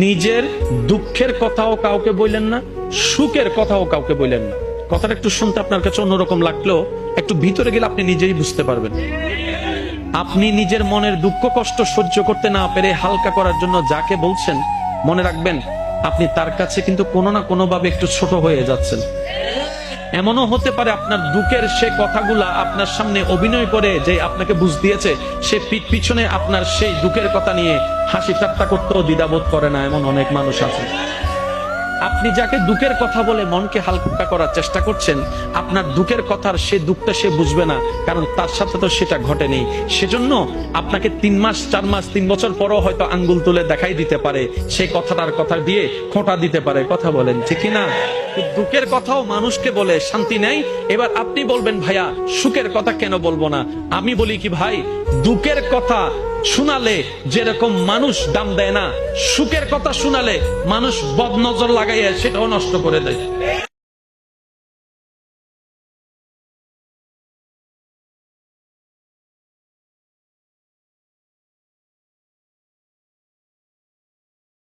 নিজের দুঃখের কথাও কাউকে বললেন না, সুখের কথাও কাউকে বললেন না। কথাটা একটু শুনতে আপনার কাছে অন্যরকম লাগলেও একটু ভিতরে গেলে আপনি নিজেই বুঝতে পারবেন। আপনি নিজের মনের দুঃখ কষ্ট সহ্য করতে না পেরে হালকা করার জন্য যাকে বলছেন, মনে রাখবেন আপনি তার কাছে কিন্তু কোনো না কোনো ভাবে একটু ছোট হয়ে যাচ্ছেন। এমনও হতে পারে আপনার দুঃখের সে কথাগুলা আপনার সামনে অভিনয় করে যে আপনাকে বুঝ দিয়েছে, সে পিছনে আপনার সেই দুঃখের কথা নিয়ে হাসি ঠাট্টা করতেও দ্বিধাবোধ করে না, এমন অনেক মানুষ আছে। আপনি যাকে দুঃখের কথা বলে মনকে হালকা করার চেষ্টা করছেন, আপনার দুঃখের কথার সে দুঃখটা সে বুঝবে না, কারণ তার সাথে তো সেটা ঘটেনি। সেজন্য আপনাকে 3 মাস 4 মাস 3 বছর পরও হয়তো আঙ্গুল তুলে দেখাই দিতে পারে, সেই কথাটার কথা দিয়ে খোঁটা দিতে পারে। কথা বলেন ঠিক না? দুঃখের কথাও মানুষকে বলে শান্তি নেই। এবার আপনি বলবেন ভাইয়া সুখের কথা কেন বলবো না? আমি বলি কি ভাই, দুঃখের কথা শোনালে যেরকম মানুষ দাম দেয় না, সুখের কথা শোনালে মানুষ বদনজর লাগাইয়া সেটাও নষ্ট করে দেয়।